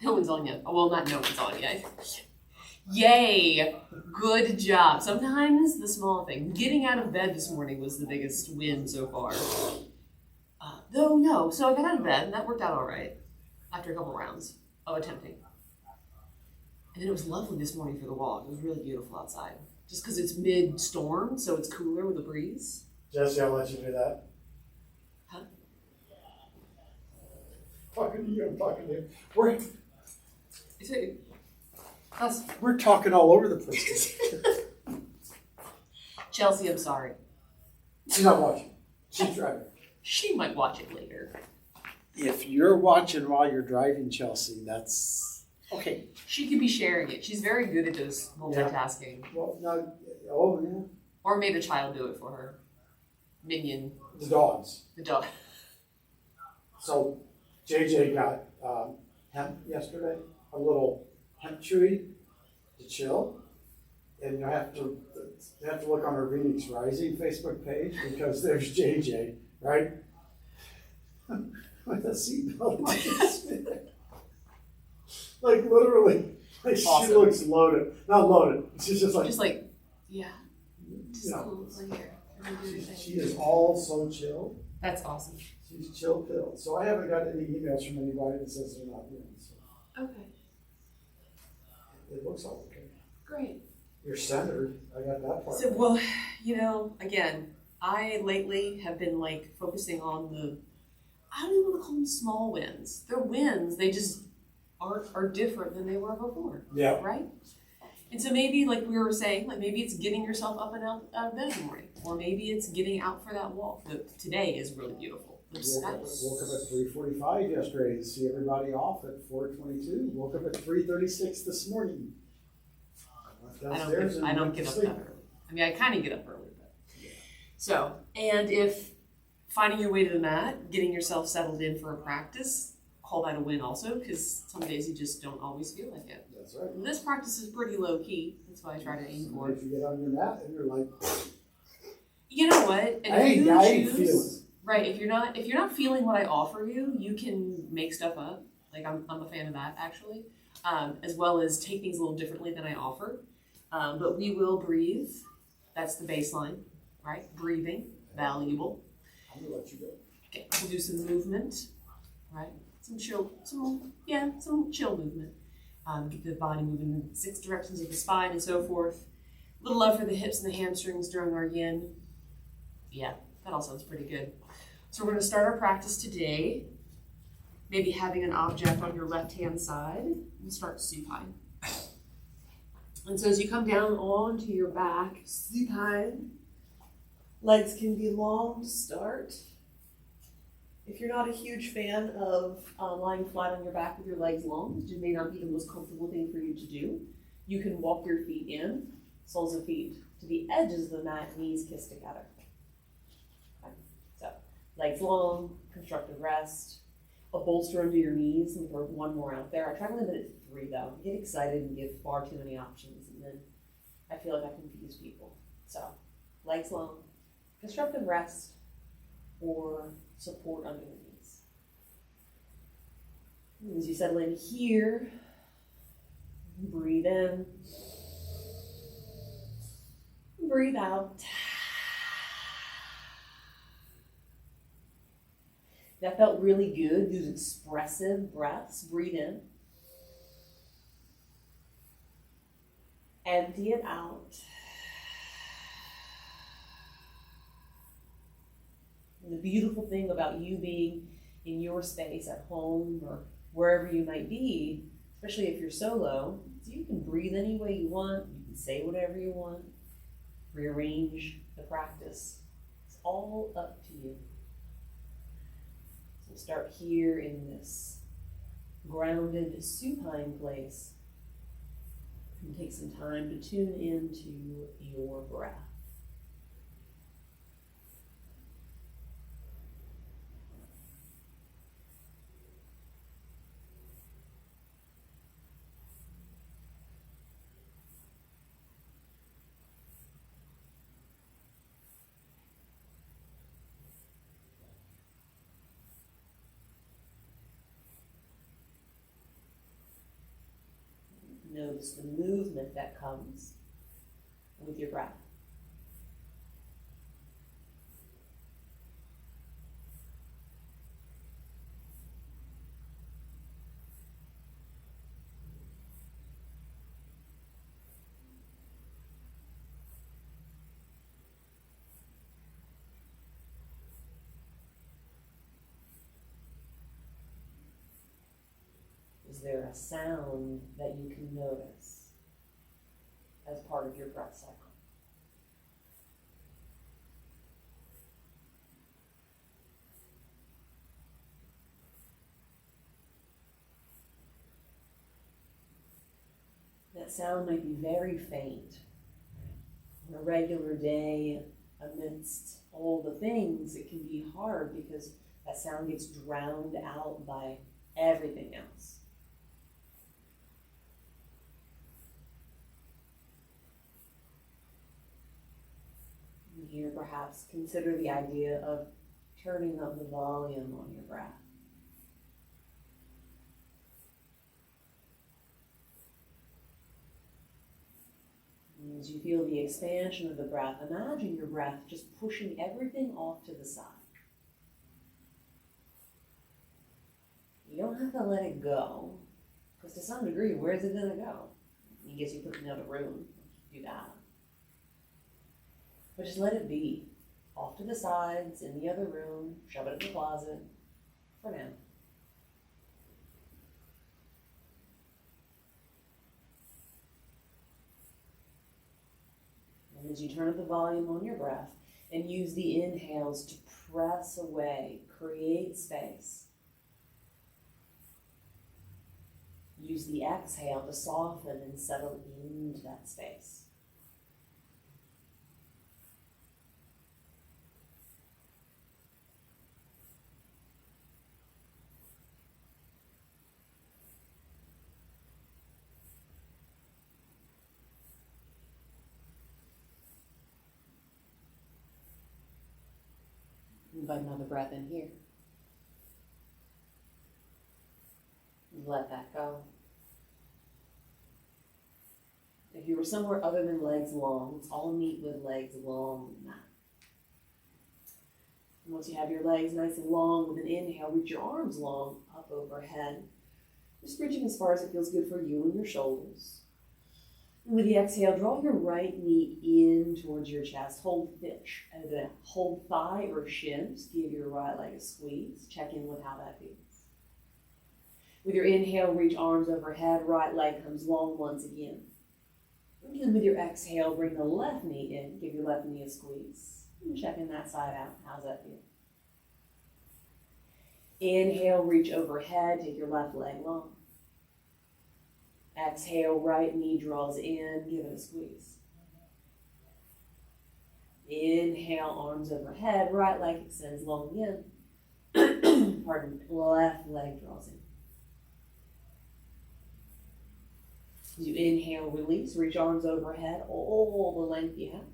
No one's on yet. Oh, well, not no one's on yet. Yay! Good job. Sometimes the small thing. Getting out of bed this morning was the biggest win so far. Though, no. So I got out of bed, and that worked out all right after a couple rounds of attempting. And then it was lovely this morning for the walk. It was really beautiful outside. Just because it's mid-storm, so it's cooler with a breeze. Jesse, I'll let you do that. Huh? Talking to you, I'm talking to you. We're talking all over the place. Chelsea, I'm sorry. She's not watching. She's driving. She might watch it later. If you're watching while you're driving, Chelsea, that's okay. She could be sharing it. She's very good at this multitasking. Yeah. Well, no, oh yeah. Or made a child do it for her. Minion. The dogs. The dog. So, JJ got hemp yesterday, a little hemp chewy to chill, and you have to look on our Phoenix Rising Facebook page because there's JJ, right? With a seatbelt on his neck. Like literally, like awesome. She looks loaded. Not loaded. She's just like, yeah. Just cool. Like here. She is all so chill. That's awesome. She's chill pilled. So I haven't got any emails from anybody that says they're not doing so. Okay. It looks all okay. Great. You're centered. I got that part. So, well, again, I lately have been focusing on I don't even want to call them small wins. They're wins. They just are different than they were before. Yeah. Right? And so maybe, like we were saying, maybe it's getting yourself up and out of bed in the morning. Or maybe it's getting out for that walk. Today is really beautiful. Woke up at 3:45 yesterday to see everybody off at 4:22. Woke up at 3:36 this morning. I don't get up that early. I mean, I kind of get up early, but so. And if finding your way to the mat, getting yourself settled in for a practice, call that a win also, because some days you just don't always feel like it. That's right. And this practice is pretty low key. That's why I try to aim for it. If you get on your mat and you're like, you know what? And I ain't feeling. Right. If you're not feeling what I offer you, you can make stuff up. Like I'm a fan of that actually, as well as take things a little differently than I offer. But we will breathe. That's the baseline, right? Breathing, valuable. I'm gonna let you go. Okay, we'll do some movement, right? Some chill movement. Get the body moving in 6 directions of the spine and so forth. A little love for the hips and the hamstrings during our yin. Yeah, that all sounds pretty good. So we're going to start our practice today. Maybe having an object on your left-hand side. We'll start supine. And so as you come down onto your back, supine, legs can be long to start. If you're not a huge fan of lying flat on your back with your legs long, which may not be the most comfortable thing for you to do, you can walk your feet in, soles of feet to the edges of the mat, knees kiss together. Okay. So, legs long, constructive rest, a bolster under your knees, and throw one more out there. I try to limit it to 3 though. Get excited and give far too many options, and then I feel like I confuse people. So, legs long, constructive rest, or support under the knees. And as you settle in here, breathe in, breathe out. That felt really good, those expressive breaths. Breathe in. Empty it out. And the beautiful thing about you being in your space at home or wherever you might be, especially if you're solo, is you can breathe any way you want, you can say whatever you want, rearrange the practice. It's all up to you. So start here in this grounded supine place and take some time to tune into your breath. Notice the movement that comes with your breath. Is there a sound that you can notice as part of your breath cycle? That sound might be very faint. On a regular day, amidst all the things, it can be hard because that sound gets drowned out by everything else. And here, perhaps consider the idea of turning up the volume on your breath. And as you feel the expansion of the breath, imagine your breath just pushing everything off to the side. You don't have to let it go, because to some degree, where's it going to go? I guess you put it in another room, do that. But just let it be. Off to the sides, in the other room, shove it in the closet, for now. And as you turn up the volume on your breath, and use the inhales to press away, create space. Use the exhale to soften and settle into that space. Invite another breath in here. Let that go. If you were somewhere other than legs long, let's all meet with legs long than that. And once you have your legs nice and long, with an inhale, reach your arms long up overhead. Just reaching as far as it feels good for you and your shoulders. And with the exhale, draw your right knee in towards your chest. Hold fish. Hold thigh or shins. Give your right leg a squeeze. Check in with how that feels. With your inhale, reach arms overhead. Right leg comes long once again. And with your exhale, bring the left knee in. Give your left knee a squeeze. And check in that side out. How's that feel? Inhale, reach overhead. Take your left leg long. Exhale, right knee draws in, give it a squeeze. Inhale, arms overhead, right leg extends long again. Pardon, left leg draws in. As you inhale, release, reach arms overhead, all the length you have.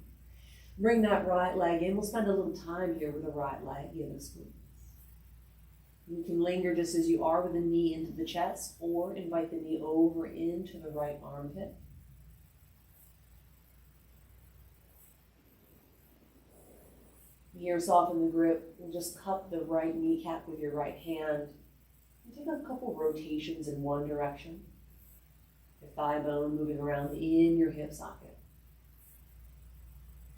Bring that right leg in. We'll spend a little time here with the right leg, give it a squeeze. You can linger just as you are with the knee into the chest, or invite the knee over into the right armpit. Here, soften the grip, and just cup the right kneecap with your right hand. And take a couple rotations in one direction. Your thigh bone moving around in your hip socket.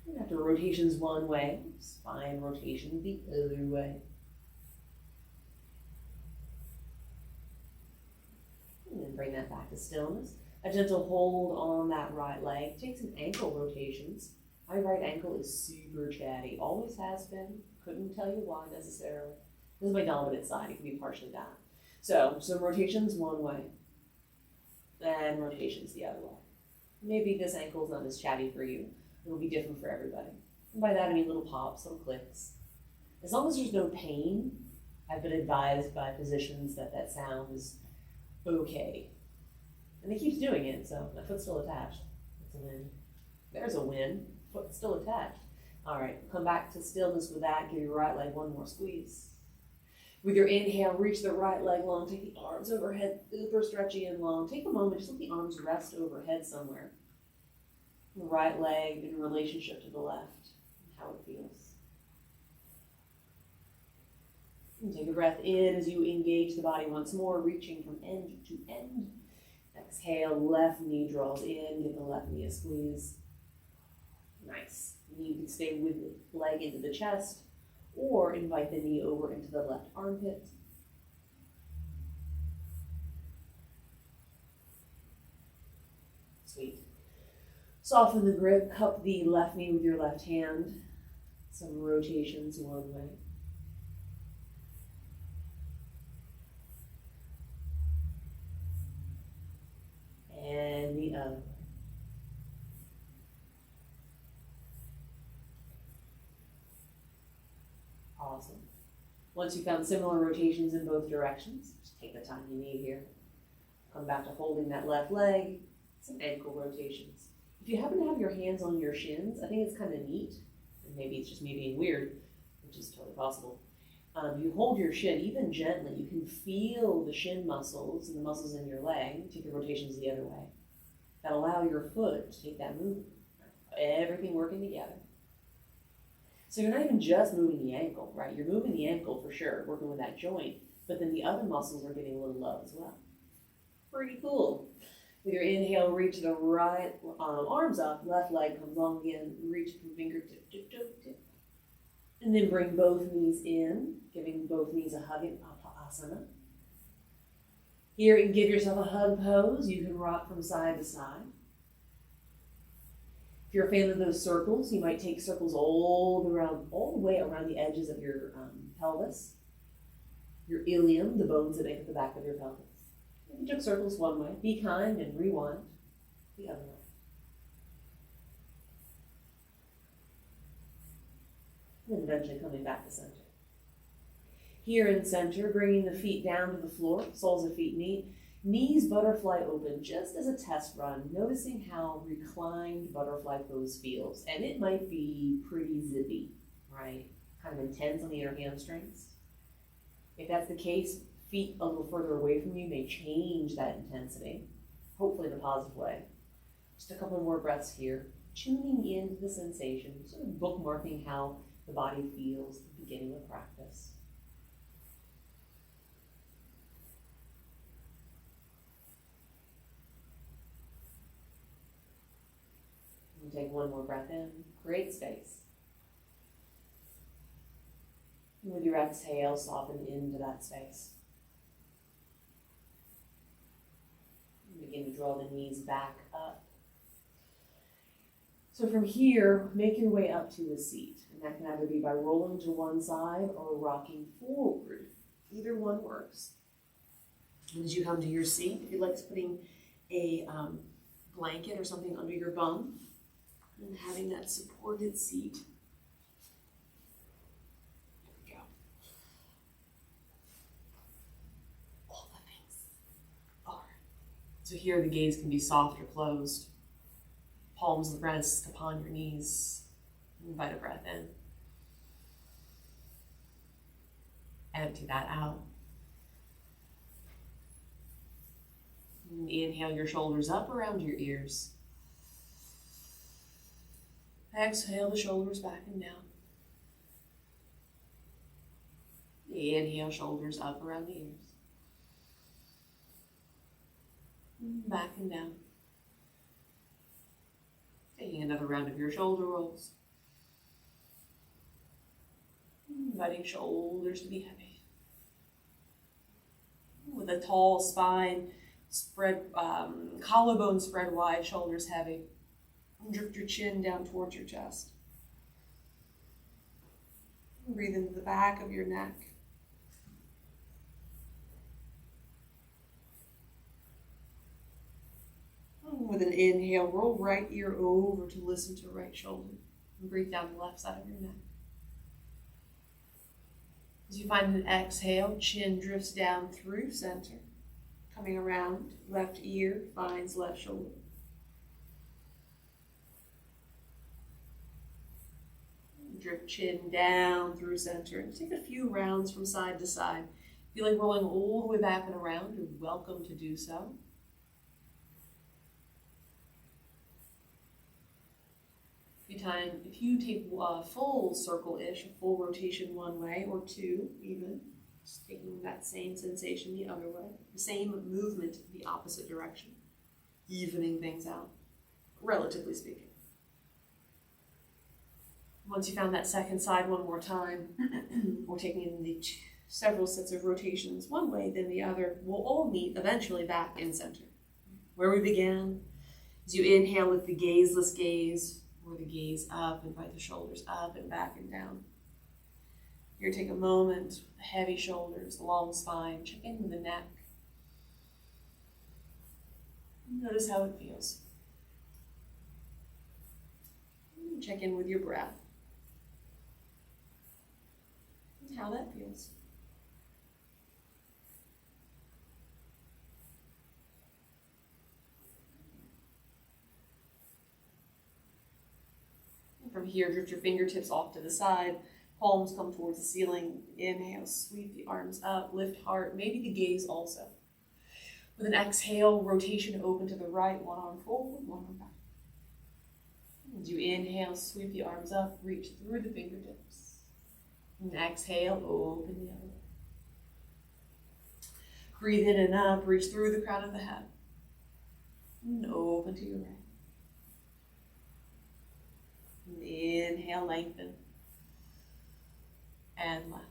And after rotations one way, spine rotation the other way. And then bring that back to stillness. A gentle hold on that right leg. Take some ankle rotations. My right ankle is super chatty. Always has been. Couldn't tell you why necessarily. This is my dominant side. It can be partially that. So, some rotations one way. And rotations the other way. Maybe this ankle is not as chatty for you. It'll be different for everybody. And by that I mean little pops, little clicks. As long as there's no pain, I've been advised by physicians that that sound is okay. And it keeps doing it, so my foot's still attached. That's a win. There's a win. Foot's still attached. All right, come back to stillness with that. Give your right leg one more squeeze. With your inhale, reach the right leg long, take the arms overhead, super stretchy and long. Take a moment, just let the arms rest overhead somewhere. The right leg in relationship to the left, how it feels. And take a breath in as you engage the body once more, reaching from end to end. Exhale, left knee draws in, give the left knee a squeeze. Nice. You can stay with the leg into the chest, or invite the knee over into the left armpit. Sweet. Soften the grip, cup the left knee with your left hand. Some rotations one way. And the other. Awesome. Once you've found similar rotations in both directions, just take the time you need here. Come back to holding that left leg, some ankle rotations. If you happen to have your hands on your shins, I think it's kind of neat, and maybe it's just me being weird, which is totally possible. You hold your shin, even gently, you can feel the shin muscles and the muscles in your leg, take the rotations the other way, that allow your foot to take that movement. Everything working together. So you're not even just moving the ankle, right? You're moving the ankle for sure, working with that joint, but then the other muscles are getting a little love as well. Pretty cool. With your inhale, reach the right arms up, left leg comes long again, reach from fingertip, tip, tip, tip. And then bring both knees in, giving both knees a hug in Asana. Here, you can give yourself a hug pose. You can rock from side to side. If you're a fan of those circles, you might take circles all the way around the edges of your pelvis, your ilium, the bones that make up the back of your pelvis. If you took circles one way, be kind and rewind the other way. And eventually coming back to center. Here in center, bringing the feet down to the floor, soles of feet meet, knees butterfly open, just as a test run, noticing how reclined butterfly pose feels. And it might be pretty zippy, right? Kind of intense on the inner hamstrings. If that's the case, feet a little further away from you may change that intensity, hopefully in a positive way. Just a couple more breaths here, tuning into the sensation, sort of bookmarking how the body feels at the beginning of practice. And take one more breath in, create space. And with your exhale, soften into that space. And begin to draw the knees back up. So from here, make your way up to a seat. And that can either be by rolling to one side or rocking forward. Either one works. And as you come to your seat, if you'd like to putting a blanket or something under your bum and having that supported seat. There we go. All the things are. So here the gaze can be soft or closed. Palms rest upon your knees. Invite a breath in. Empty that out. And inhale your shoulders up around your ears. Exhale the shoulders back and down. Inhale, shoulders up around the ears. Back and down. Taking another round of your shoulder rolls. Inviting shoulders to be heavy. With a tall spine, spread, collarbone spread wide, shoulders heavy. Drift your chin down towards your chest. Breathe into the back of your neck. With an inhale, roll right ear over to listen to right shoulder. And breathe down the left side of your neck. As you find an exhale, chin drifts down through center. Coming around, left ear finds left shoulder. Drift chin down through center and take a few rounds from side to side. If you like rolling all the way back and around, you're welcome to do so. If you take a full circle-ish, a full rotation one way or two even, just taking that same sensation the other way, the same movement the opposite direction, evening things out, relatively speaking. Once you found that second side one more time, we're taking the several sets of rotations one way, then the other. We'll all meet eventually back in center. Where we began, as you inhale with the gazeless gaze, or the gaze up, invite the shoulders up and back and down. Here, take a moment, the heavy shoulders, the long spine, check in with the neck. Notice how it feels. Check in with your breath. And how that feels. From here, drift your fingertips off to the side. Palms come towards the ceiling. Inhale, sweep the arms up, lift heart, maybe the gaze also. With an exhale, rotation open to the right, one arm forward, one arm back. As you inhale, sweep the arms up, reach through the fingertips. And exhale, open the other way. Breathe in and up, reach through the crown of the head. And open to your right. Inhale, lengthen, and left.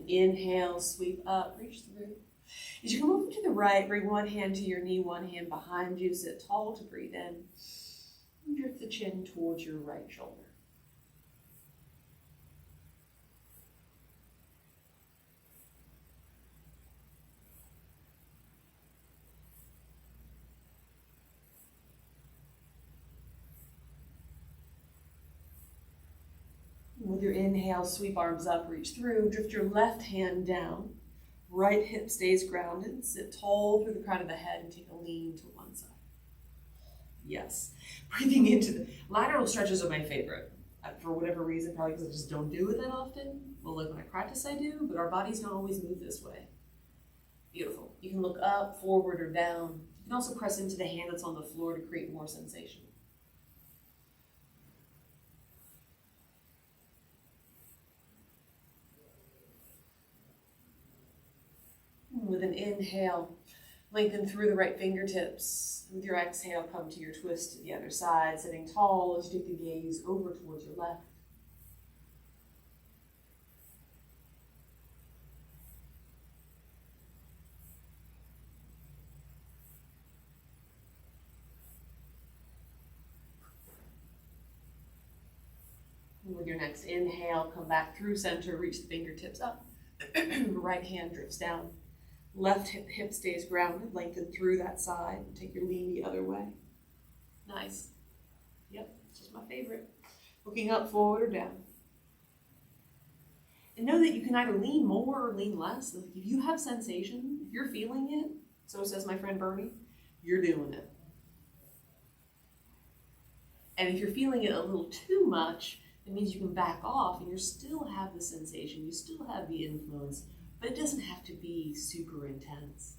Inhale, sweep up, reach through. As you come over to the right, bring one hand to your knee, one hand behind you, sit tall to breathe in. And drift the chin towards your right shoulder. With your inhale, sweep arms up, reach through, drift your left hand down. Right hip stays grounded, sit tall through the crown of the head and take a lean to one side. Yes. Breathing into the lateral stretches are my favorite. For whatever reason, probably because I just don't do it that often. Well, like when I practice, I do, but our bodies don't always move this way. Beautiful. You can look up, forward, or down. You can also press into the hand that's on the floor to create more sensation. With an inhale, lengthen through the right fingertips. With your exhale, come to your twist to the other side, sitting tall as you take the gaze over towards your left. And with your next inhale, come back through center, reach the fingertips up. Right hand drifts down. Left hip stays grounded, lengthen through that side, and take your lean the other way. Nice. Yep, this is my favorite. Looking up, forward, or down. And know that you can either lean more or lean less. Like if you have sensation, if you're feeling it, so says my friend Bernie, you're doing it. And if you're feeling it a little too much, it means you can back off and you still have the sensation, you still have the influence, but it doesn't have to be super intense.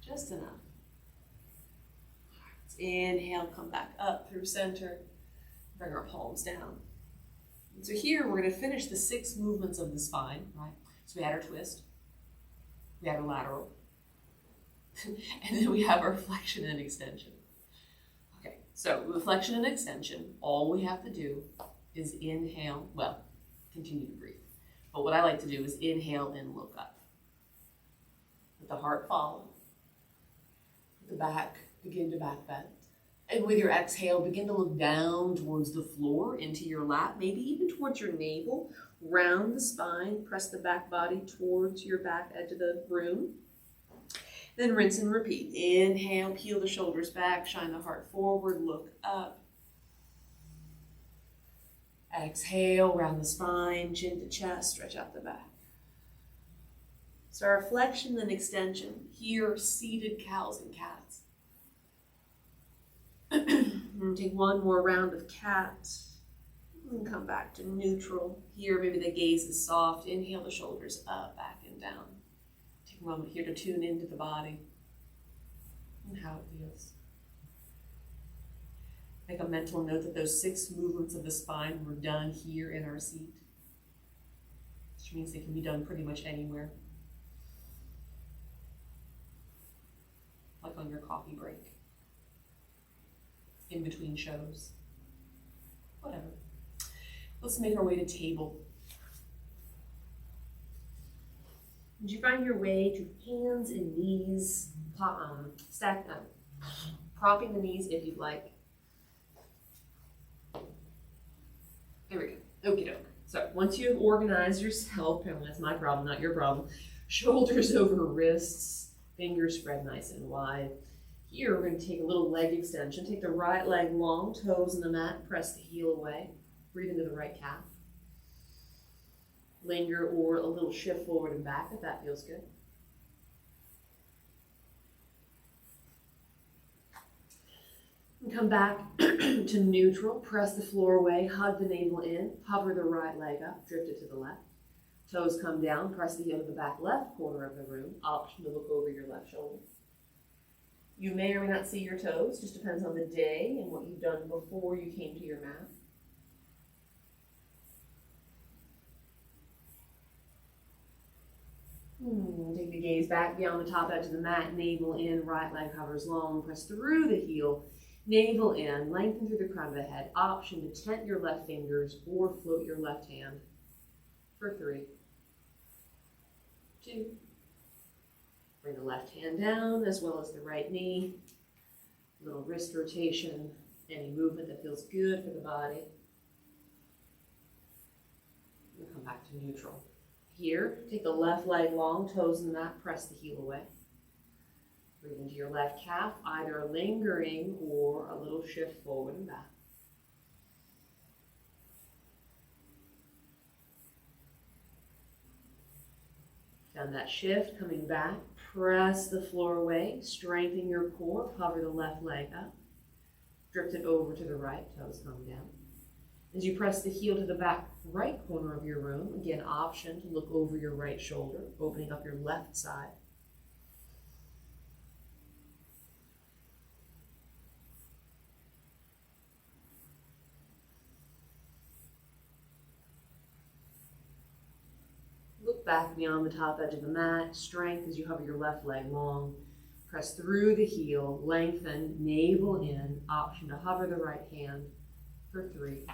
Just enough. Let's inhale, come back up through center, bring our palms down. And so here we're going to finish the 6 movements of the spine, right? So we had our twist, we had our lateral, and then we have our flexion and extension. Okay, so with flexion and extension, all we have to do is inhale, continue to breathe. But what I like to do is inhale and look up. Let the heart follow. The back, begin to back bend. And with your exhale, begin to look down towards the floor, into your lap, maybe even towards your navel. Round the spine, press the back body towards your back edge of the room. Then rinse and repeat. Inhale, peel the shoulders back, shine the heart forward, look up. Exhale, round the spine, chin to chest, stretch out the back. So our flexion and extension, here seated cows and cats. Take one more round of cat. And come back to neutral. Here, maybe the gaze is soft. Inhale the shoulders up, back and down. Take a moment here to tune into the body and how it feels. Make a mental note that those 6 movements of the spine were done here in our seat, which means they can be done pretty much anywhere. Like on your coffee break, in between shows, whatever. Let's make our way to table. Did you find your way to hands and knees, propping the knees if you'd like. There we go, okie doke. So once you have organized yourself, and that's my problem, not your problem, shoulders over wrists, fingers spread nice and wide. Here we're going to take a little leg extension. Take the right leg long, toes in the mat, press the heel away. Breathe into the right calf. Linger or a little shift forward and back if that feels good. And come back to neutral. Press the floor away, hug the navel in, hover the right leg up, drift it to the left. Toes come down, press the heel to the back left corner of the room. Option to look over your left shoulder. You may or may not see your toes, just depends on the day and what you've done before you came to your mat. Take the gaze back beyond the top edge of the mat, navel in, right leg hovers long, press through the heel, navel in, lengthen through the crown of the head. Option to tent your left fingers or float your left hand for 3, 2. Bring the left hand down as well as the right knee. A little wrist rotation, any movement that feels good for the body. We'll come back to neutral. Here, take the left leg long, toes in the mat, press the heel away. Breathe into your left calf, either lingering or a little shift forward and back. Down that shift, coming back, press the floor away, strengthen your core, hover the left leg up, drift it over to the right, toes come down. As you press the heel to the back right corner of your room, again, option to look over your right shoulder, opening up your left side. Look back beyond the top edge of the mat, strength as you hover your left leg long. Press through the heel, lengthen, navel in, option to hover the right hand for 3,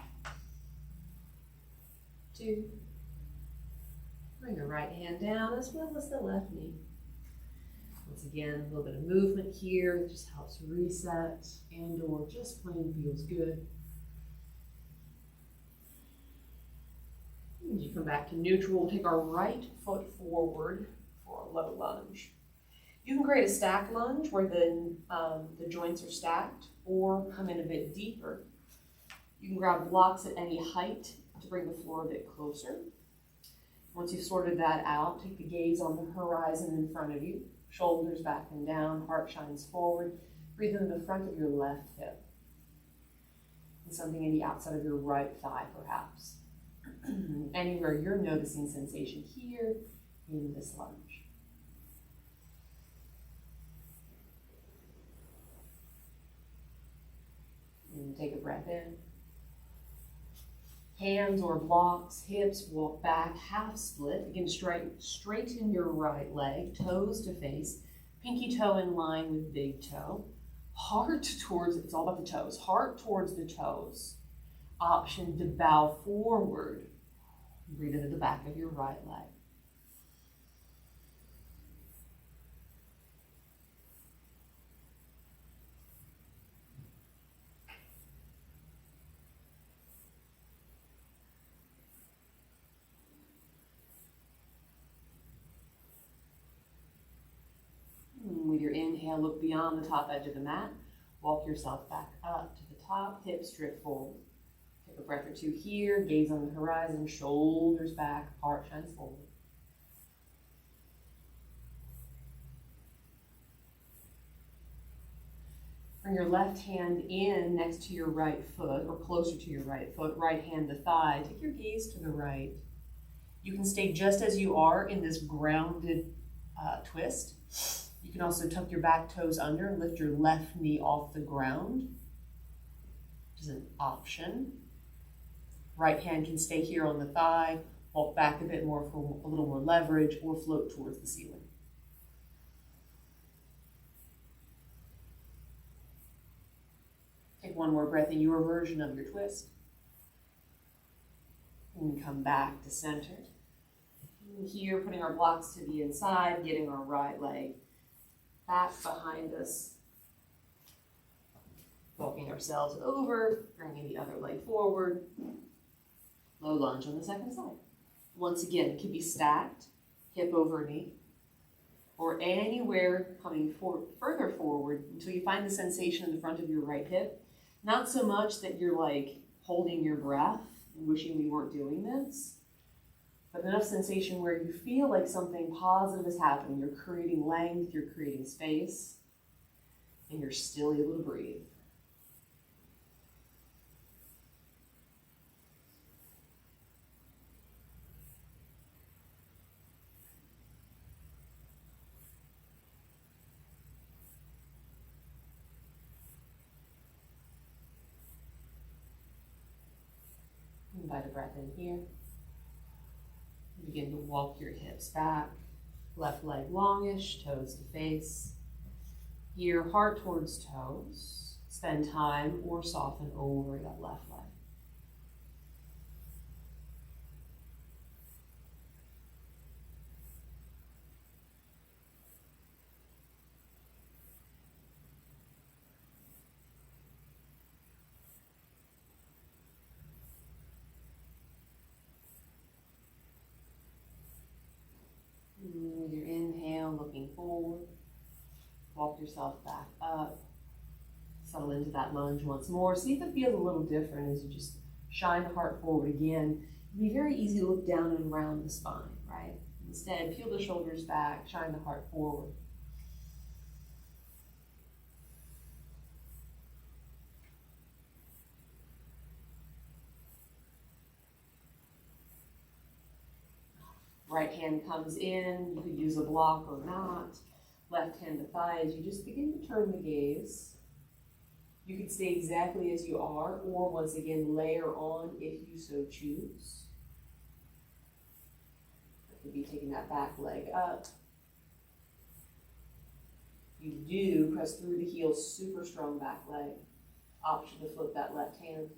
2. Bring the right hand down as well as the left knee. Once again, a little bit of movement here. It just helps reset and or just plain feels good. As you come back to neutral, we'll take our right foot forward for a low lunge. You can create a stack lunge where the joints are stacked or come in a bit deeper. You can grab blocks at any height to bring the floor a bit closer. Once you've sorted that out, take the gaze on the horizon in front of you, shoulders back and down, heart shines forward. Breathe into the front of your left hip. And something in the outside of your right thigh, perhaps. Anywhere you're noticing sensation here in this lunge. And take a breath in. Hands or blocks, hips, walk back, half split. Again, straighten your right leg, toes to face, pinky toe in line with big toe. Heart towards, it's all about the toes, heart towards the toes. Option to bow forward. Breathe into the back of your right leg. With your inhale, look beyond the top edge of the mat. Walk yourself back up to the top, hips drift forward. Take a breath or 2 here, gaze on the horizon, shoulders back, heart shines forward. Bring your left hand in next to your right foot or closer to your right foot, right hand to thigh. Take your gaze to the right. You can stay just as you are in this grounded twist. You can also tuck your back toes under and lift your left knee off the ground, which is an option. Right hand can stay here on the thigh, walk back a bit more for a little more leverage, or float towards the ceiling. Take one more breath in your version of your twist. And come back to center. And here, putting our blocks to the inside, getting our right leg back behind us. Walking ourselves over, bringing the other leg forward. Low lunge on the second side. Once again, it can be stacked, hip over knee, or anywhere coming further forward until you find the sensation in the front of your right hip. Not so much that you're like holding your breath and wishing we weren't doing this, but enough sensation where you feel like something positive is happening. You're creating length, you're creating space, and you're still able to breathe. Invite a breath in here. Begin to walk your hips back, left leg longish, toes to face. Here, heart towards toes. Spend time or soften over that left leg. With your inhale, looking forward, walk yourself back up, settle into that lunge once more. See if it feels a little different as you just shine the heart forward again. It'd be very easy to look down and round the spine, right? Instead, peel the shoulders back, shine the heart forward. Right hand comes in, you could use a block or not. Left hand to thigh as you just begin to turn the gaze. You could stay exactly as you are, or once again, layer on if you so choose. That could be taking that back leg up. You do press through the heels, super strong back leg. Option to flip that left hand.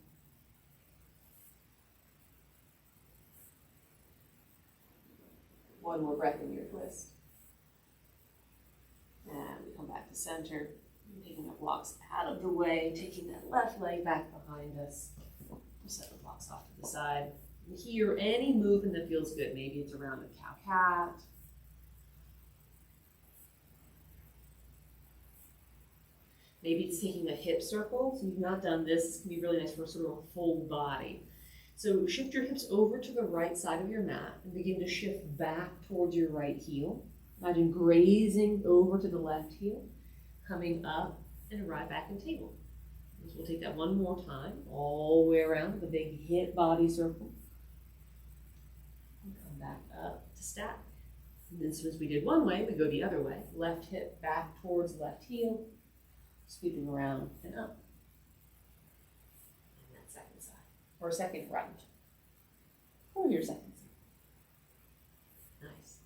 One more breath in your twist. And we come back to center. Taking our blocks out of the way, taking that left leg back behind us. We'll set the blocks off to the side. And here, any movement that feels good. Maybe it's around a cow-cat. Maybe it's taking a hip circle. So if you've not done this, this can be really nice for sort of a full body. So shift your hips over to the right side of your mat and begin to shift back towards your right heel. Imagine grazing over to the left heel, coming up and arrive back in table. So we'll take that one more time, all the way around the big hip body circle. And come back up to stack. And then since we did one way, we go the other way. Left hip back towards left heel, sweeping around and up. And that second side, or second round, or your second side. Nice.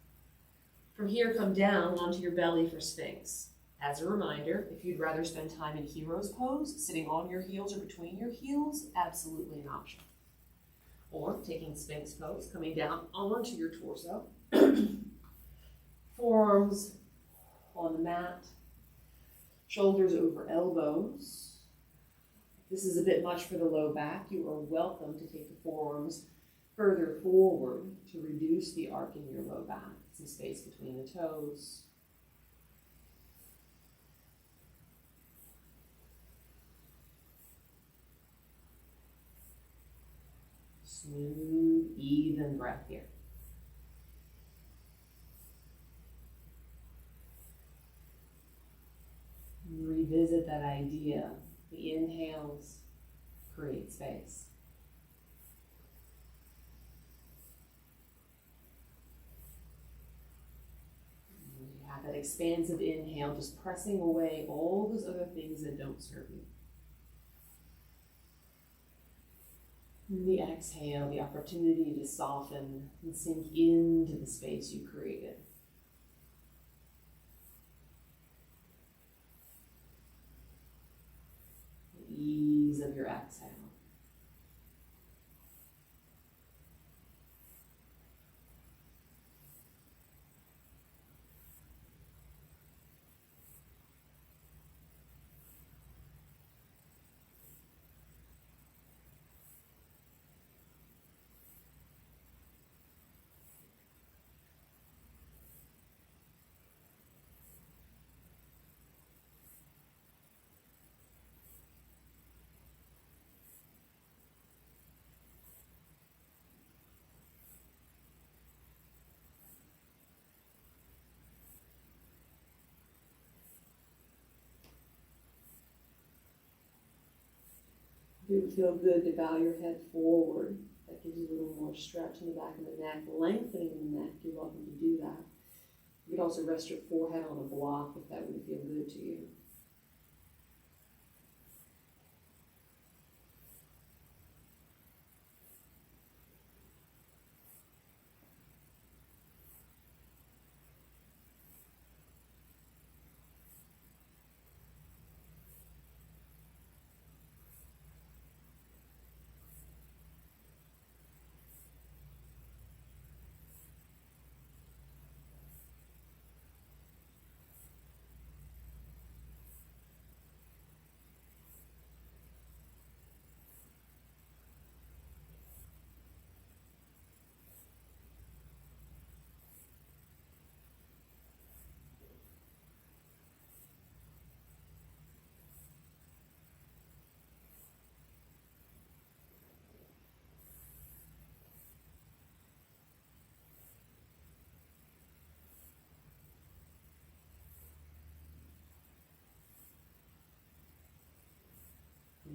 From here, come down onto your belly for Sphinx. As a reminder, if you'd rather spend time in hero's pose, sitting on your heels or between your heels, absolutely an option. Or taking Sphinx pose, coming down onto your torso. Forearms on the mat, shoulders over elbows. If this is a bit much for the low back, you are welcome to take the forearms further forward to reduce the arc in your low back. Some space between the toes. Smooth, even breath here. revisit that idea. The inhales create space. And you have that expansive inhale, just pressing away all those other things that don't serve you. And the exhale, the opportunity to soften and sink into the space you created. The ease of your exhale. It would feel good to bow your head forward. That gives you a little more stretch in the back of the neck, lengthening the neck. You're welcome to do that. You could also rest your forehead on a block if that would feel good to you.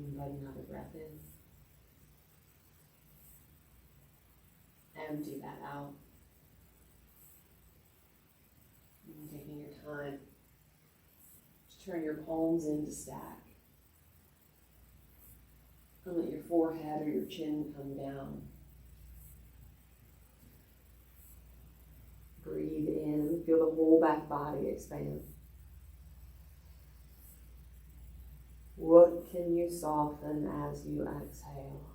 Invite another breath in. Empty that out. And taking your time to turn your palms into stack. And let your forehead or your chin come down. Breathe in, feel the whole back body expand. What can you soften as you exhale?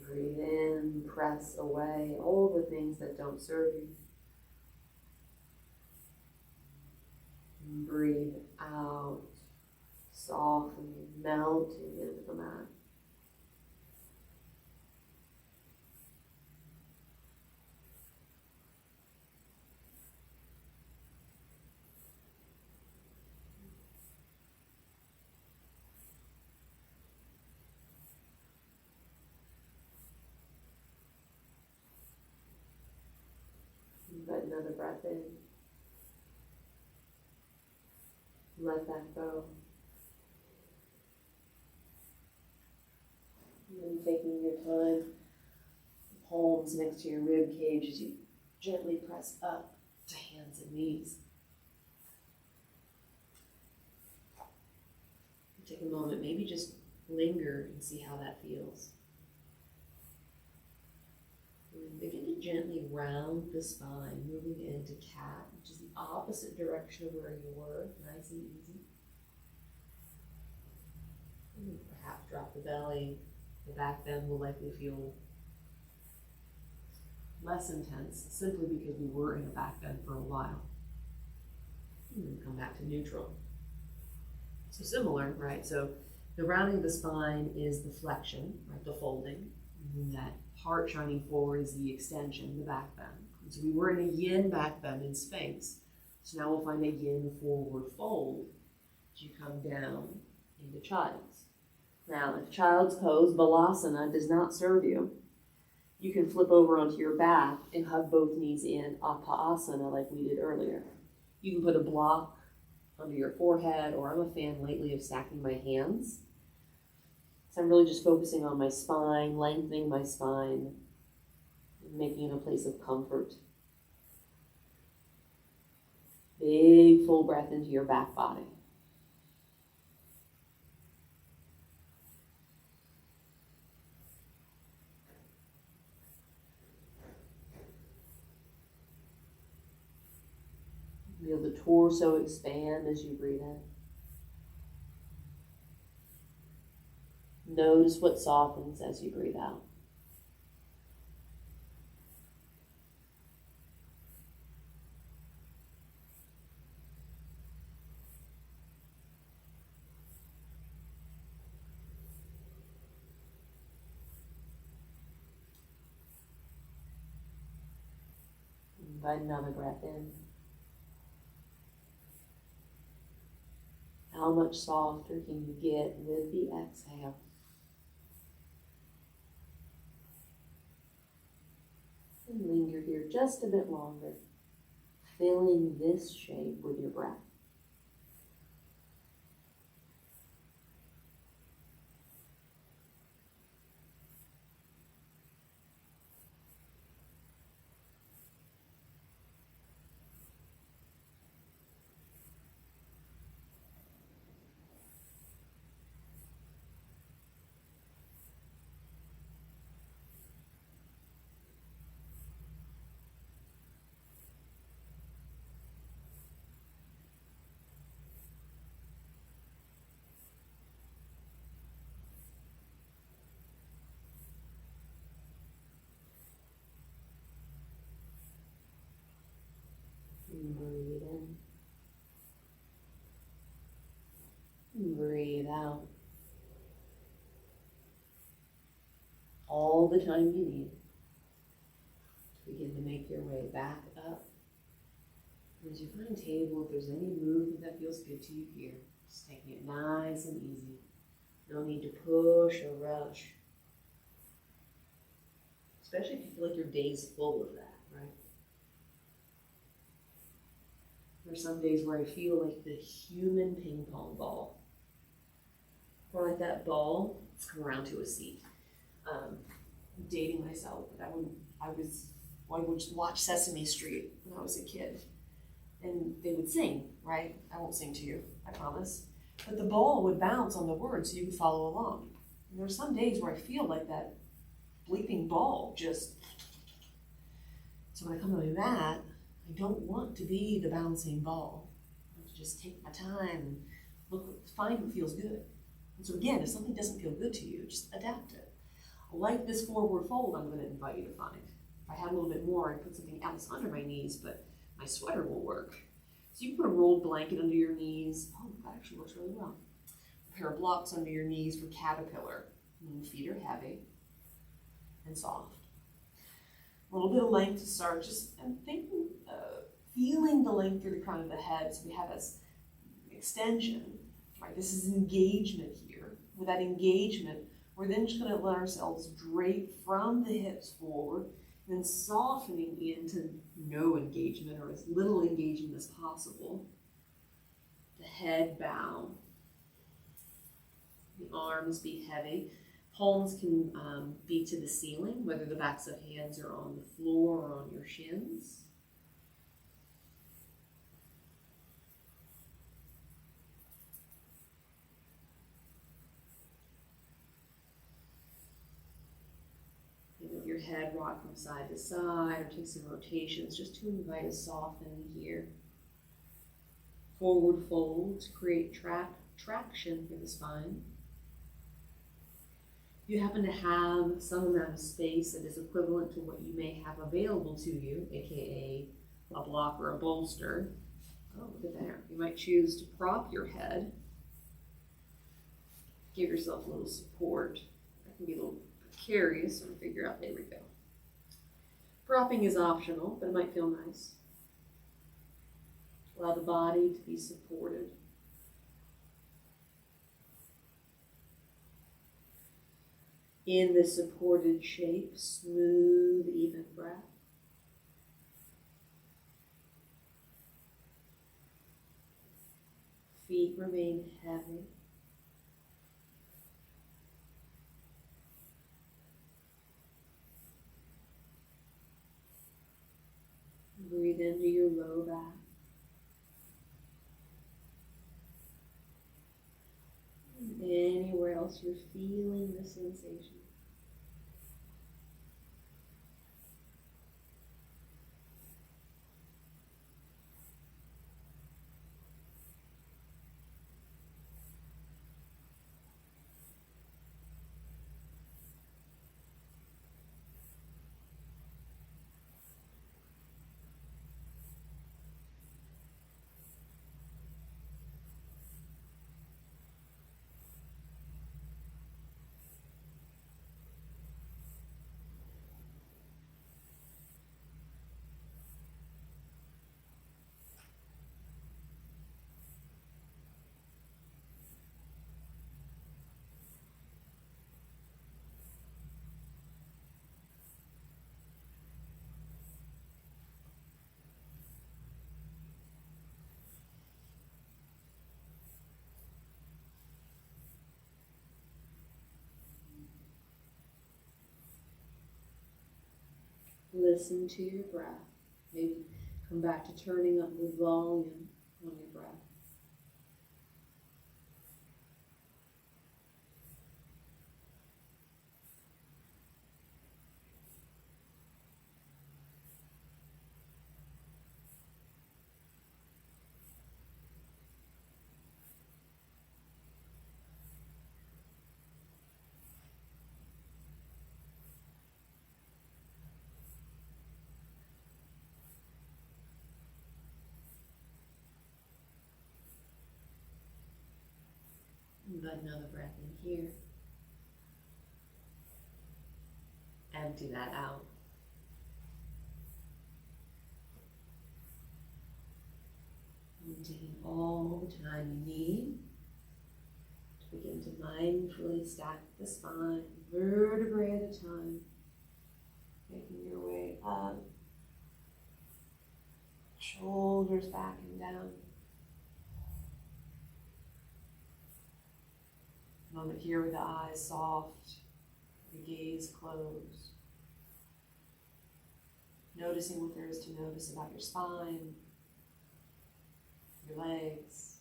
Breathe in, press away all the things that don't serve you. And breathe out, softening, melting into the mat. Invite another breath in. Let that go. And then taking your time, palms next to your rib cage as you gently press up to hands and knees. Take a moment, maybe just linger and see how that feels. And begin to gently round the spine, moving into cat, which is the opposite direction of where you were, nice and easy. And perhaps drop the belly. The back bend will likely feel less intense, simply because we were in a back bend for a while. And then come back to neutral. So similar, right? So the rounding of the spine is the flexion, right? The folding. And that heart shining forward is the extension, the back bend. And so we were in a yin back bend in Sphinx. So now we'll find a yin forward fold as you come down into child's. Now, if child's pose, balasana, does not serve you, You can flip over onto your back and hug both knees in Apasana like we did earlier. You can put a block under your forehead, or I'm a fan lately of stacking my hands. So I'm really just focusing on my spine, lengthening my spine, and making it a place of comfort. Big full breath into your back body. Feel the torso expand as you breathe in. Notice what softens as you breathe out. Invite another breath in. How much softer can you get with the exhale? And linger here just a bit longer, filling this shape with your breath. And breathe in. And breathe out. All the time you need to begin to make your way back up. And as you find table, if there's any movement that feels good to you here, just taking it nice and easy. No need to push or rush. Especially if you feel like your day's full of that, right? There's some days where I feel like the human ping pong ball. Or like that ball that's come around to a seat. Dating myself, but I would just watch Sesame Street when I was a kid. And they would sing, right? I won't sing to you, I promise. But the ball would bounce on the words so you could follow along. And there are some days where I feel like that bleeping ball just... So when I come to my mat, I don't want to be the bouncing ball. I want to just take my time and find what feels good. And so again, if something doesn't feel good to you, just adapt it. Like this forward fold I'm going to invite you to find. If I had a little bit more, I'd put something else under my knees, but my sweater will work. So you can put a rolled blanket under your knees. Oh, that actually works really well. A pair of blocks under your knees for caterpillar. And feet are heavy and soft. A little bit of length to start. Just thinking, feeling the length through the crown of the head. So we have this extension. Right? This is engagement here. With that engagement, we're then just going to let ourselves drape from the hips forward, and then softening into no engagement or as little engagement as possible. The head bow. The arms be heavy. Palms can be to the ceiling, whether the backs of hands are on the floor or on your shins. Your head rock from side to side, or take some rotations just to invite a softening here. Forward fold to create traction for the spine. If you happen to have some amount of space that is equivalent to what you may have available to you, aka a block or a bolster, oh, look at there. You might choose to prop your head. Give yourself a little support. That can be a little precarious, or figure out, there we go. Propping is optional, but it might feel nice. Allow the body to be supported. In the supported shape, smooth, even breath. Feet remain heavy. Breathe into your low back. And anywhere else you're feeling the sensation. Listen to your breath. Maybe come back to turning up the volume on your breath. Let another breath in here. Empty that out. And taking all the time you need to begin to mindfully stack the spine, vertebrae at a time, making your way up, shoulders back and down. Moment here with the eyes soft, the gaze closed. Noticing what there is to notice about your spine, your legs,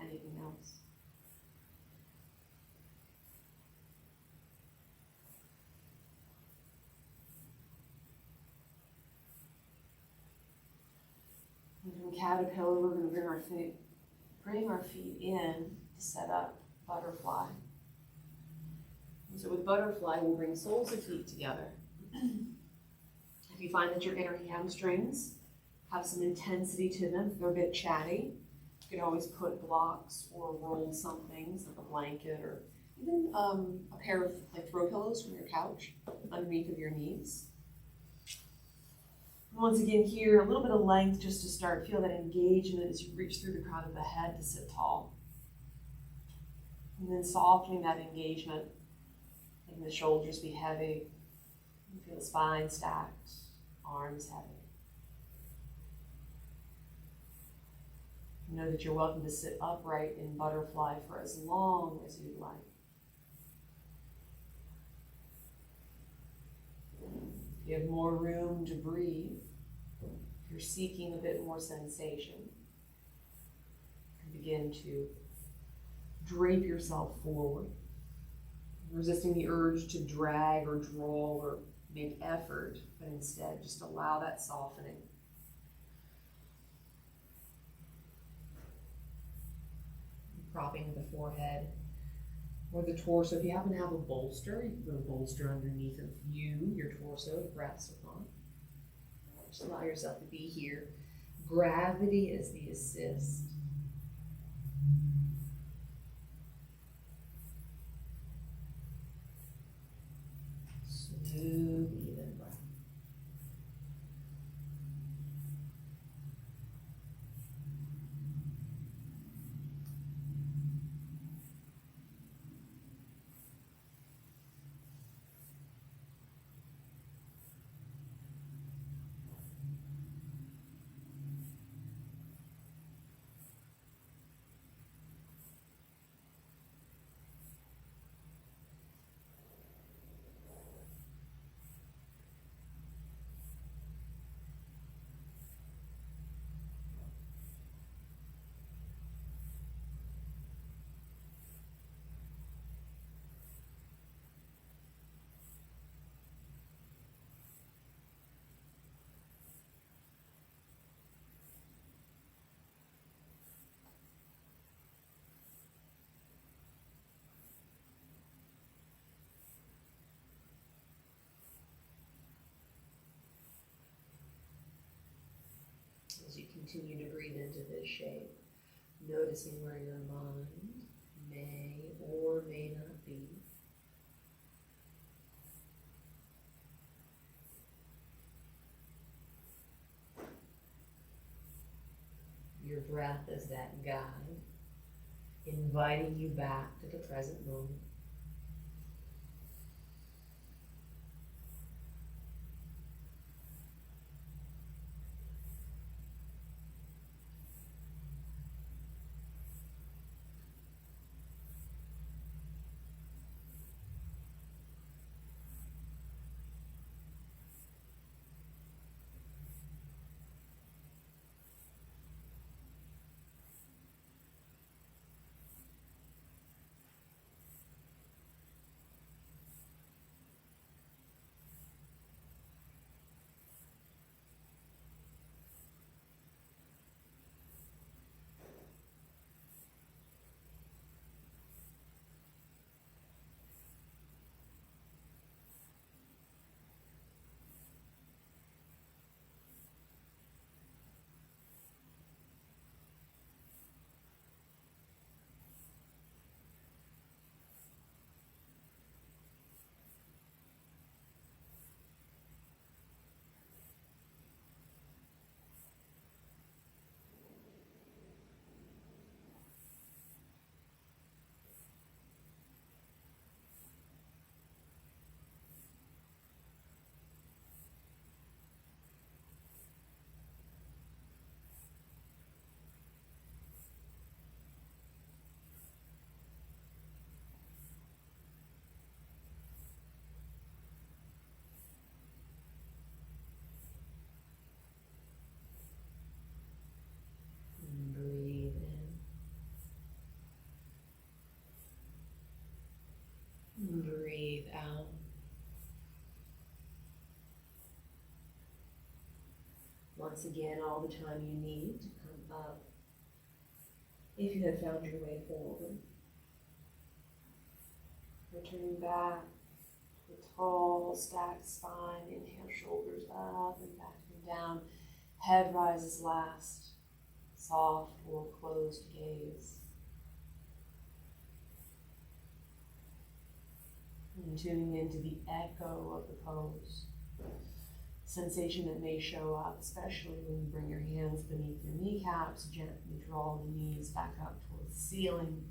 anything else. And from caterpillar, we're going to bring our feet in to set up butterfly. And so with butterfly, we'll bring soles of feet together. If you find that your inner hamstrings have some intensity to them, if they're a bit chatty, you can always put blocks or roll some things like a blanket or even a pair of like throw pillows from your couch underneath of your knees. And once again here, a little bit of length just to start. Feel that engagement as you reach through the crown of the head to sit tall. And then softening that engagement, letting the shoulders be heavy. You feel the spine stacked, arms heavy. Know that you're welcome to sit upright in butterfly for as long as you'd like. If you have more room to breathe, if you're seeking a bit more sensation, you can begin to drape yourself forward, resisting the urge to drag or draw or make effort, but instead just allow that softening. Propping the forehead or the torso. If you happen to have a bolster, you can put a bolster underneath of you, your torso, to rest upon. Just allow yourself to be here. Gravity is the assist. Smooth, even breath. continue to breathe into this shape, noticing where your mind may or may not be. Your breath is that guide, inviting you back to the present moment. Breathe out. Once again, all the time you need to come up if you have found your way forward. Returning back to a tall, stacked spine. Inhale, shoulders up and back and down. Head rises last. Soft or closed gaze. And tuning into the echo of the pose. Sensation that may show up, especially when you bring your hands beneath your kneecaps, gently draw the knees back up towards the ceiling.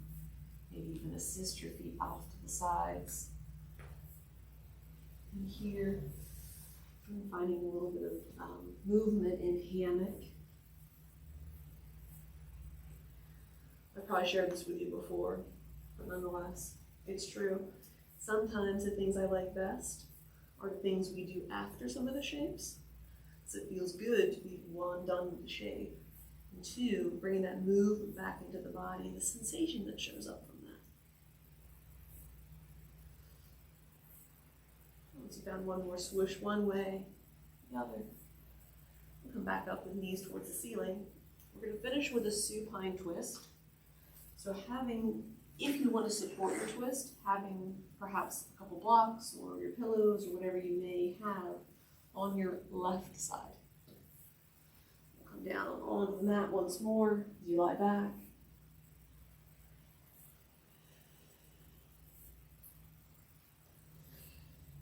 Maybe even assist your feet off to the sides. And here, I'm finding a little bit of movement in hammock. I probably shared this with you before, but nonetheless, it's true. Sometimes the things I like best are the things we do after some of the shapes. So it feels good to be, one, done with the shape, and two, bringing that movement back into the body and the sensation that shows up from that. Once you've done one more swoosh one way, the other. We'll come back up with knees towards the ceiling. We're going to finish with a supine twist. So if you want to support your twist, having perhaps a couple blocks or your pillows or whatever you may have on your left side. We'll come down onto the mat once more as you lie back.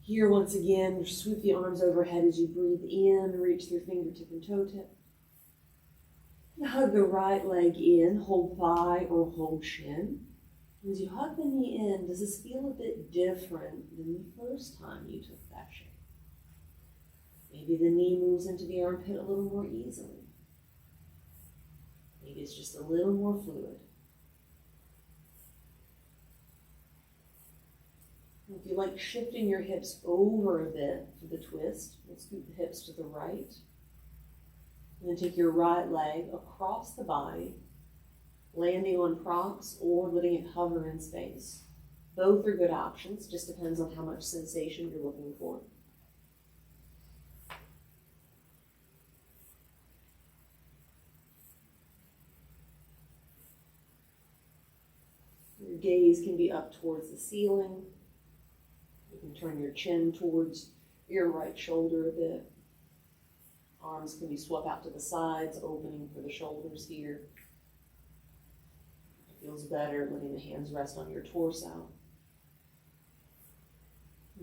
Here, once again, sweep the arms overhead as you breathe in, reach through fingertip and toe tip. Hug the right leg in, hold thigh or hold shin. As you hug the knee in, does this feel a bit different than the first time you took that shape? Maybe the knee moves into the armpit a little more easily. Maybe it's just a little more fluid. If you like shifting your hips over a bit for the twist, we'll scoot the hips to the right. And then take your right leg across the body, landing on props or letting it hover in space. Both are good options, just depends on how much sensation you're looking for. Your gaze can be up towards the ceiling. You can turn your chin towards your right shoulder a bit. Arms can be swept out to the sides, opening for the shoulders here. It feels better letting the hands rest on your torso.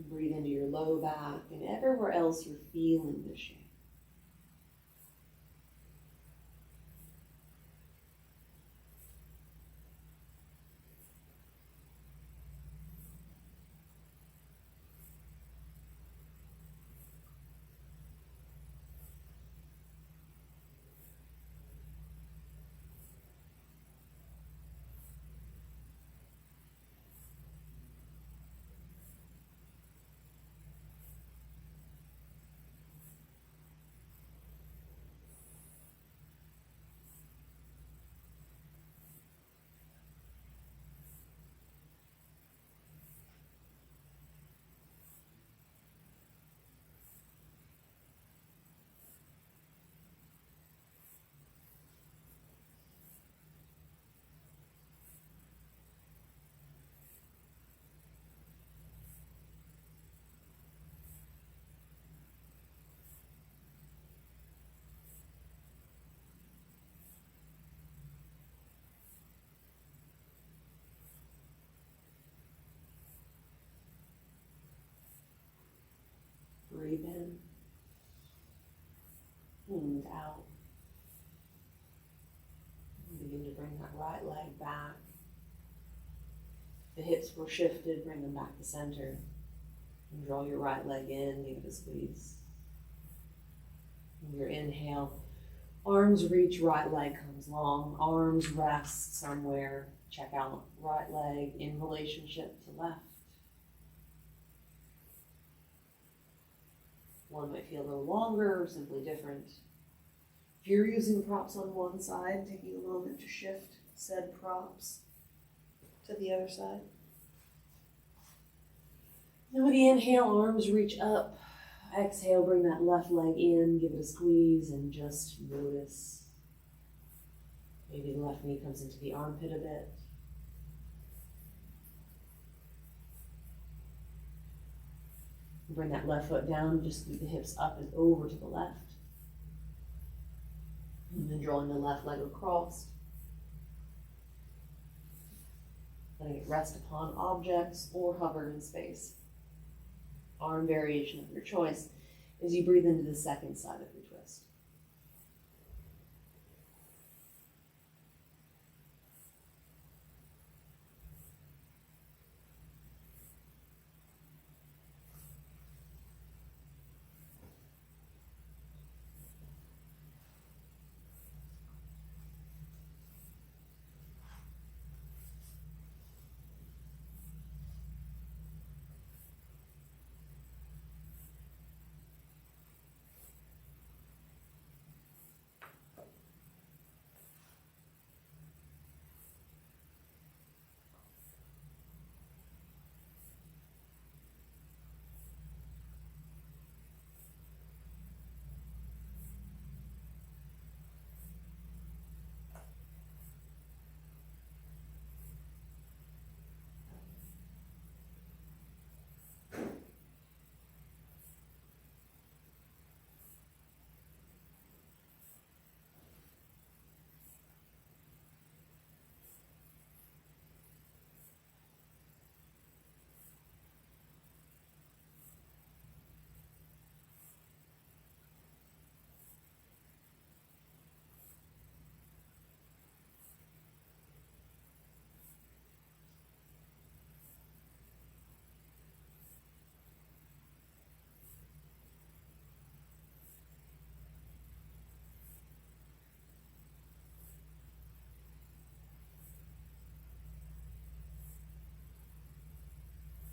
Breathe into your low back and everywhere else you're feeling the shape. Breathe in and out. Begin to bring that right leg back. The hips were shifted, bring them back to center. And draw your right leg in, give it a squeeze. And your inhale, arms reach, right leg comes long, arms rest somewhere. Check out right leg in relationship to left. One might feel a little longer or simply different. If you're using props on one side, taking a moment to shift said props to the other side. Then with the inhale, arms reach up. Exhale, bring that left leg in, give it a squeeze, and just notice. Maybe the left knee comes into the armpit a bit. Bring that left foot down, just scoot the hips up and over to the left. And then drawing the left leg across. Letting it rest upon objects or hover in space. Arm variation of your choice as you breathe into the second side of your twist.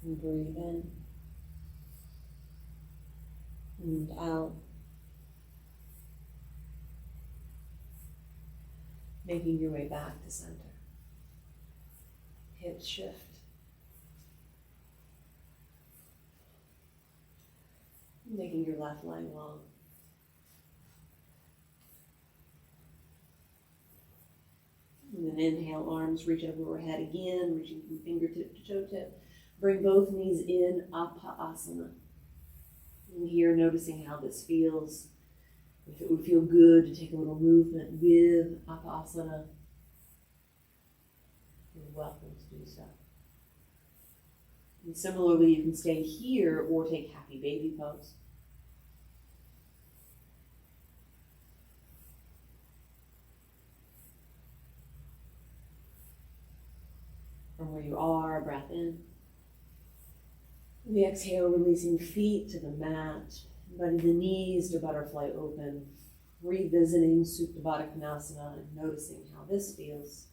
And breathe in and out. Making your way back to center. Hips shift. Making your left leg long. And then inhale, arms reach over overhead again, reaching from fingertip to toe tip. Bring both knees in, Apasana. And here, noticing how this feels. If it would feel good to take a little movement with Akasana, you're welcome to do so. And similarly, you can stay here or take happy baby pose. From where you are, breath in. The exhale, releasing feet to the mat, inviting the knees to butterfly open, revisiting Supta Baddha Konasana and noticing how this feels.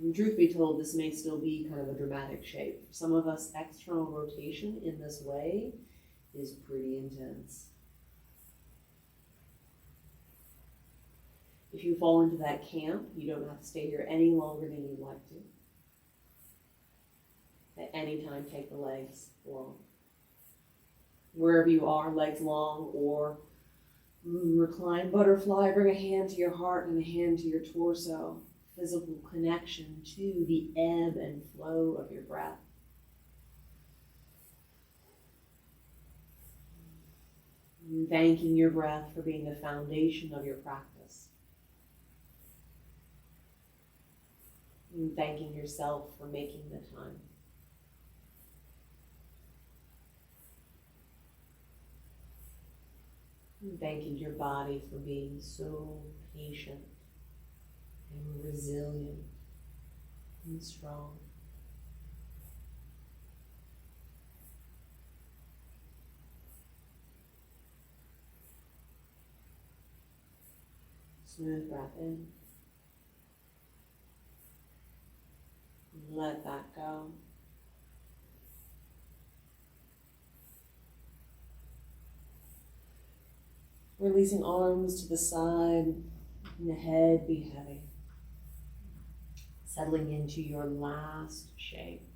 And truth be told, this may still be kind of a dramatic shape. For some of us, external rotation in this way is pretty intense. If you fall into that camp, you don't have to stay here any longer than you'd like to. At any time, take the legs long. Wherever you are, legs long, or recline butterfly, bring a hand to your heart and a hand to your torso. Physical connection to the ebb and flow of your breath. And thanking your breath for being the foundation of your practice. And thanking yourself for making the time. And thanking your body for being so patient and resilient and strong. Smooth breath in. Let that go. Releasing arms to the side, and the head be heavy. Settling into your last shape.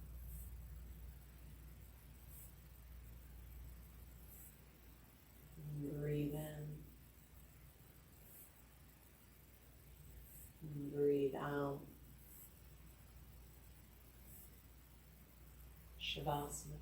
And breathe in. And breathe out. Shavasana.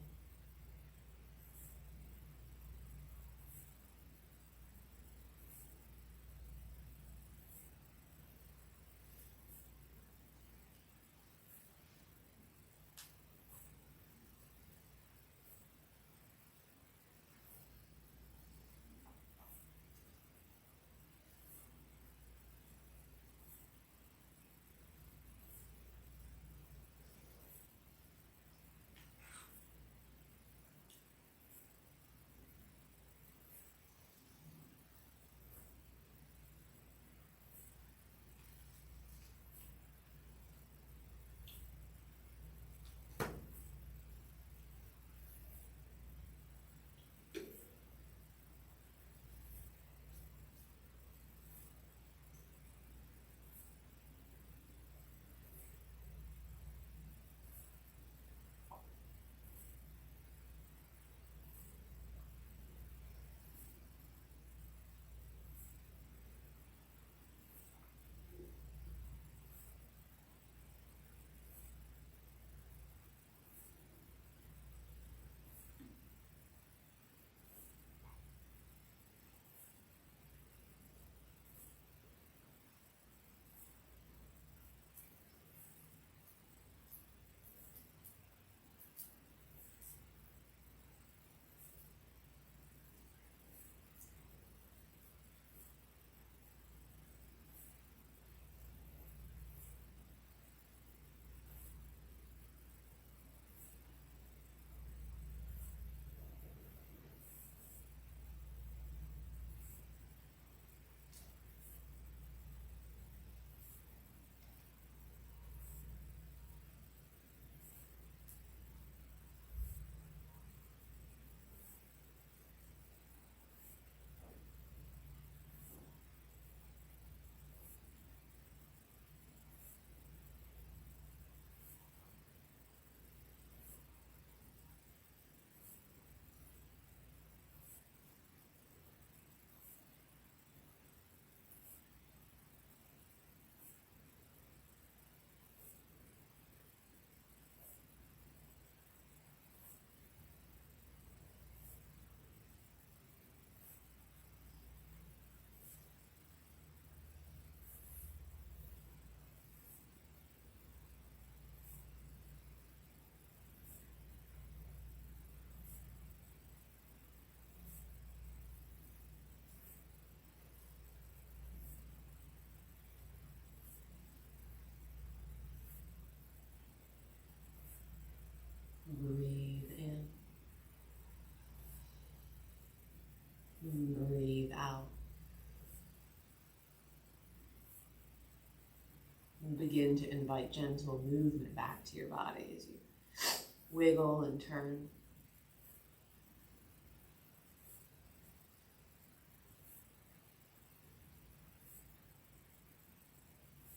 begin to invite gentle movement back to your body as you wiggle and turn.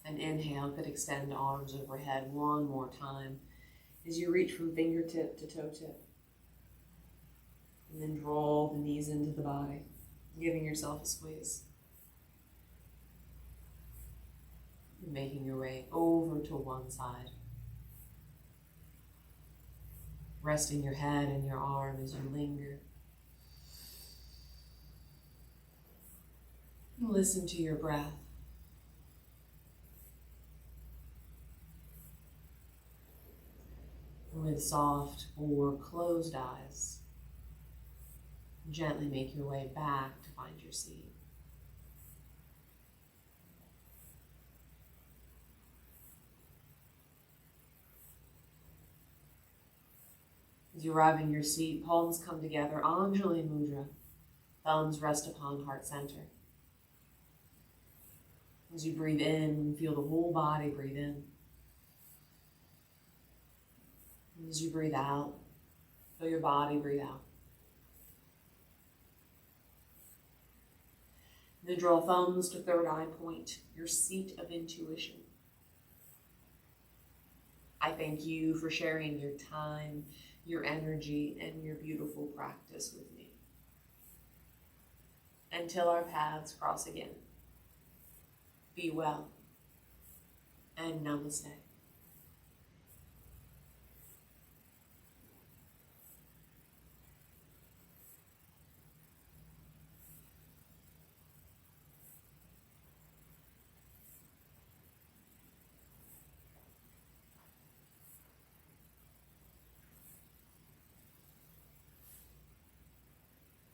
An inhale could extend arms overhead one more time as you reach from fingertip to toe tip. And then draw the knees into the body, giving yourself a squeeze. You're making your way over to one side. Resting your head and your arm as you linger. Listen to your breath. With soft or closed eyes, gently make your way back to find your seat. As you arrive in your seat, palms come together, Anjali Mudra. Thumbs rest upon heart center. As you breathe in, feel the whole body breathe in. And as you breathe out, feel your body breathe out. Then draw thumbs to third eye point, your seat of intuition. I thank you for sharing your time, your energy, and your beautiful practice with me. Until our paths cross again, be well, and namaste.